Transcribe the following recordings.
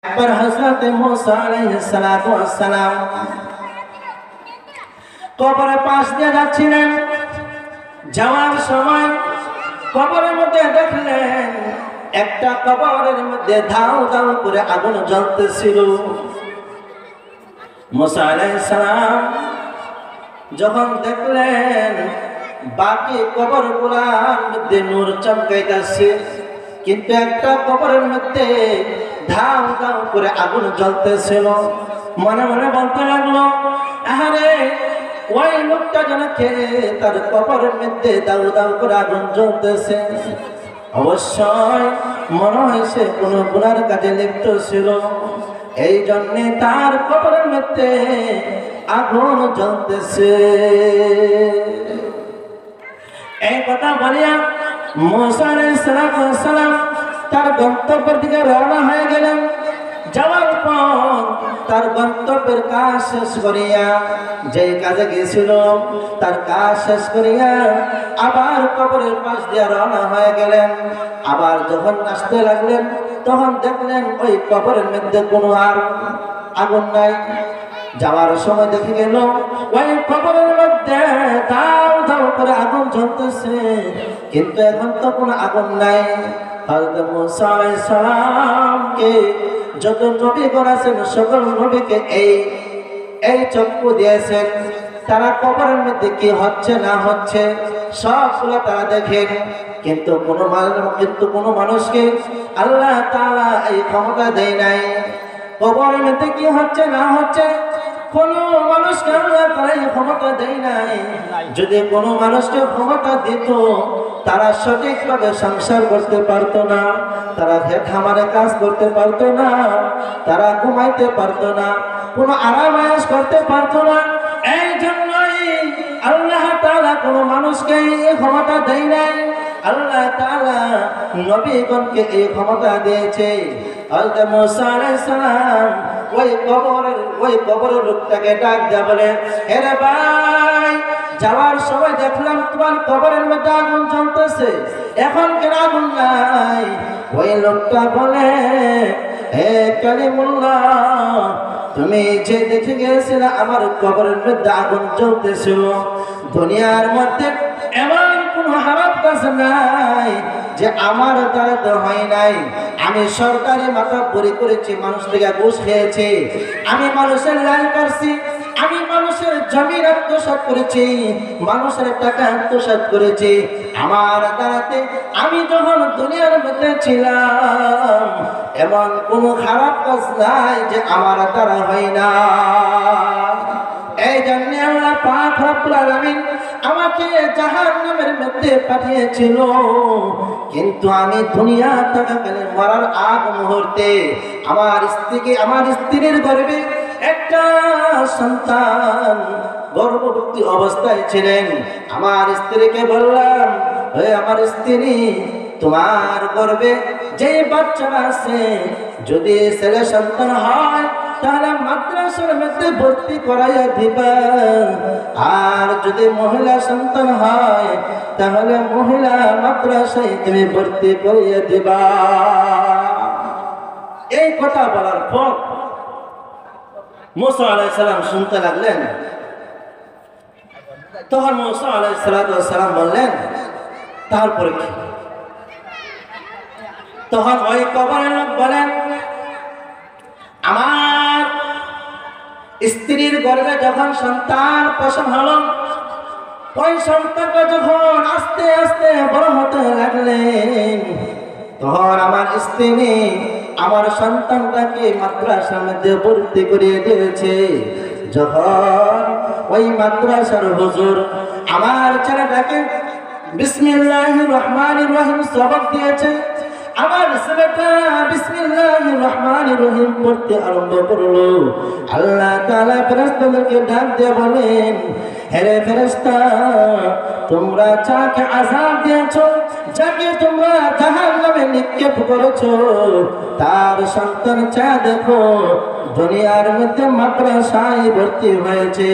একবার হযরত মুসা আলাইহিস সালাতু ওয়াস সালাম কবরের পাশ দিয়ে যাচ্ছিলেন। যাওয়ার সময় কবরের মধ্যে দেখলেন একটা কবরের মধ্যে ধাউ ধাউ করে আগুন জ্বলতেছিল। মুসা আলাইহিস সালাম যখন দেখলেন বাকি কবরগুলোর মধ্যে নূর চমকাইতেছে, কিন্তু একটা কবরের মধ্যে ধাউ ধাউ করে আগুন জ্বলতেছিল, মনে মনে বলতে লাগলো, আরে ওই লোকটা যেন খেয়ে তার কবরের মধ্যে দাউ দাউ করে আগুন জ্বলতেছে, অবশ্যই মনে হয়েছে কোনো গুনার কাজে লিপ্ত ছিল, এই জন্যে তার কবরের মধ্যে আগুন জ্বলতেছে। এই কথা বলিয়া মুসা আলাইহিস সালাম তার গন্তব্যের দিকে রওনা হয়ে গেলেন। যাওয়ার পর তার গন্তব্যের কাজ শেষ করিয়া, যে কাজে গিয়েছিল তার কাজ শেষ করিয়া আবার কবরের পাশ দিয়ে রওনা হয়ে গেলেন। আবার যখন আসতে লাগলেন তখন দেখলেন ওই কবরের মধ্যে কোনো আর আগুন নাই। যাওয়ার সময় দেখে গেল ওই কবরের মধ্যে দাউ দাউ করে আগুন জ্বলতেছে, কিন্তু এখন তো কোনো আগুন নাই। হযরত মুসা আলাইহিস সালামকে যত নবীগণ আছেন সকল নবীকে এই চক্ষু দিয়েছেন, তারা কবরের মধ্যে কি হচ্ছে না হচ্ছে সবগুলো তারা দেখেন, কিন্তু কোনো মানুষকে আল্লাহ তাআলা এই ক্ষমতা দেয় নাই। কবরের মধ্যে কি হচ্ছে না হচ্ছে কোনো মানুষকে আল্লাহ তাআলা এই ক্ষমতা দেয় নাই। যদি কোনো মানুষকে ক্ষমতা দিত, তারা সঠিকভাবে সংসার করতে পারতো না, তারা খামারে কাজ করতে পারতো না, তারা ঘুমাইতে পারতো না, কোনো আরাম আয়েশ করতে পারতো না। এই জন্যই আল্লাহ তাআলা কোনো মানুষকে এই ক্ষমতা দেয় নাই। আল্লাহ তাআলা নবীগণকে এই ক্ষমতা দিয়েছে। হযরত মুসা আলাইহিস সালাম ওই কবরের লোকটাকে ডাক দেয়া বলে, আরে ভাই, যাওয়ার সময় দেখলাম তোমার কবরের মধ্যে আগুন জ্বলতেছে, এখন কেন আগুন নাই? ওই লোকটা বলে, হে কালিমুল্লাহ, তুমি যে দেখে গেছিলে আমার কবরের মধ্যে আগুন জ্বলতেছিল, দুনিয়ার মধ্যে এমন কোন হারাম কাজ নাই যে আমার দ্বারা তো হয় নাই। আমি সরকারি মাতব্বরি করেছি, মানুষ থেকে ঘুষ খেয়েছি, আমি মানুষের লাইন কাটছি, আমি মানুষের জমির আত্মসাৎ করেছি, মানুষের টাকা আত্মসাৎ করেছি। আমার দ্বারাতে আমি যখন দুনিয়ার মধ্যে ছিলাম এমন কোনো খারাপ কাজ নাই যে আমার দ্বারা হয় না। এই জন্য আল্লাহ পাক রব্বুল আলামিন আমাকে জাহান্নামের মধ্যে পাঠিয়েছিল, কিন্তু আমি দুনিয়া থাকাকালে মরার আগ মুহূর্তে আমার স্ত্রীর গর্ভে একটা সন্তান গর্ভবতী অবস্থায় ছিলেন। আমার স্ত্রীকে বললাম, হে আমার স্ত্রী, তোমার গর্ভে যে বাচ্চারা আছে যদি ছেলে সন্তান হয় তাহলে মাদ্রাসার মধ্যে ভর্তি করাইয়া দিবা, আর যদি মহিলা সন্তান হয় তাহলে মহিলা মাদ্রাসায় তুমি ভর্তি করিয়ে দিবা। এই কথা বলার পর মুসা আলাইহিস সালাম শুনতে লাগলেন। তখন মুসা আলাইহিস সালাম বললেন, তারপরে কি? তখন ওই কবরের লোক বলেন, আমার স্ত্রীর গর্ভে যখন সন্তান প্রসব হলো, ওই সন্তানটা যখন আস্তে আস্তে বড় হতে লাগলেন, তখন আমার স্ত্রী আমার সন্তানটাকে মাদ্রাসার মধ্যে ভর্তি করিয়ে দিয়েছে। যখন ওই মাদ্রাসার হুজুর আমার ছেলেটাকে বিসমিল্লাহির রহমানির রহিম সবক দিয়েছে, আমার ছেলেটা বিসমিল্লাহির রহমানির রহিম পড়তে আরম্ভ করলো। আল্লাহ তাআলা ফেরেশতাদেরকে ডাক দিয়ে বলেন, হে ফেরেশতা, তোমরা যাকে আযাব দিয়েছো, যাকে তোমরা জাহান্নামে নিক্ষেপ করেছো, তার সন্তান চা দেখো দুনিয়ার মধ্যে মাদ্রাসায় ভর্তি হয়েছে,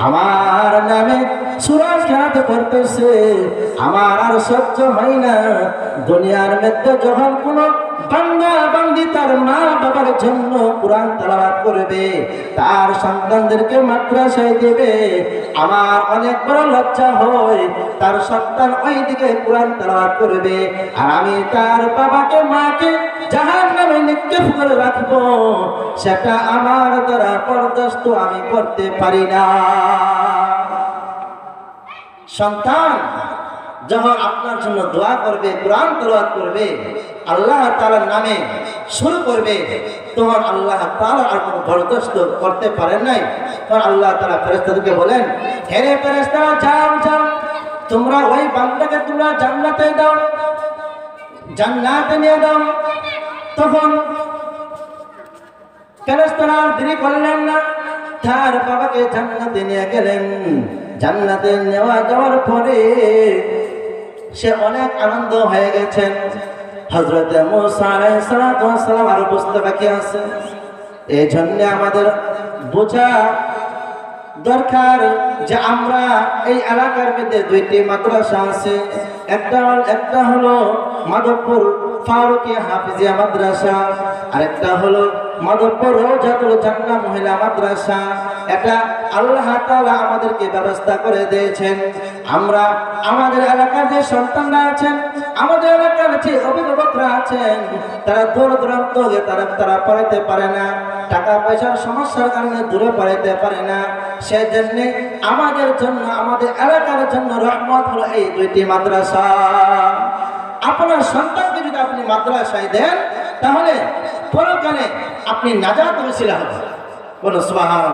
আমার নামে সূরা খেলাতে করতেছে, আমার আর সহ্য হয় না। দুনিয়ার মধ্যে যখন কোনো বান্দা বান্দি তার মা বাবার জন্য কোরআন তেলাওয়াত করবে, তার সন্তানদেরকে মাদ্রাসায় দেবে, আমার অনেক বড় লজ্জা হয় তার সন্তান ওই দিকে কোরআন তেলাওয়াত করবে আর আমি তার বাবাকে মাকে জাহান্নামে নিক্ষেপ করে রাখবো, সেটা আমার দ্বারা বরদাস্ত আমি করতে পারি না। সন্তান যখন আপনার জন্য দোয়া করবে, কোরআন তেলাওয়াত করবে, আল্লাহ তাআলার নামে শুরু করবে, তখন আল্লাহ তাআলা আর কোনো বরদাস্ত করতে পারেন নাই। তখন আল্লাহ তাআলা ফেরেশতাদেরকে বলেন, হে ফেরেশতারা, যাও যাও, তোমরা ওই বান্দাকে তোমরা জান্নাতে দাও, জান্নাতে নিয়ে দাও। তখন ফেরেশতারা দেরি করলেন না, তার বাবাকে জান্নাতে নিয়ে গেলেন। জান্নাতে নেওয়া যাওয়ার পরে সে অনেক আনন্দ হয়ে গেছেন। হযরত মুসা আলাইহিস সালাম আর বুঝতে বাকি আছে। এই জন্য আমাদের বোঝা দরকার যে আমরা এই এলাকার মধ্যে দুইটি মাদ্রাসা আছে। একটা হলো মাধবপুর ফারুকিয়া হাফিজিয়া মাদ্রাসা, আরেকটা হলো মাধবপুর রওজাতুল জান্নাহ মহিলা মাদ্রাসা। এটা আল্লাহ তাআলা আমাদেরকে ব্যবস্থা করে দিয়েছেন। আমরা আমাদের এলাকার যে সন্তানরা আছেন, আমাদের এলাকার যে অভিভাবকরা আছেন, তারা দূর দূরান্ত তারা পড়াইতে পারে না, টাকা পয়সার সমস্যার কারণে দূরে পড়াইতে পারে না। সেজন্য আমাদের জন্য, আমাদের এলাকার জন্য রহমত হলো এই দুইটি মাদ্রাসা। আপনার সন্তানকে যদি আপনি মাদ্রাসায় দেন, তাহলে পরকালে আপনি নাজাত ওসিলা হবে। বলো সুবহানাল্লাহ।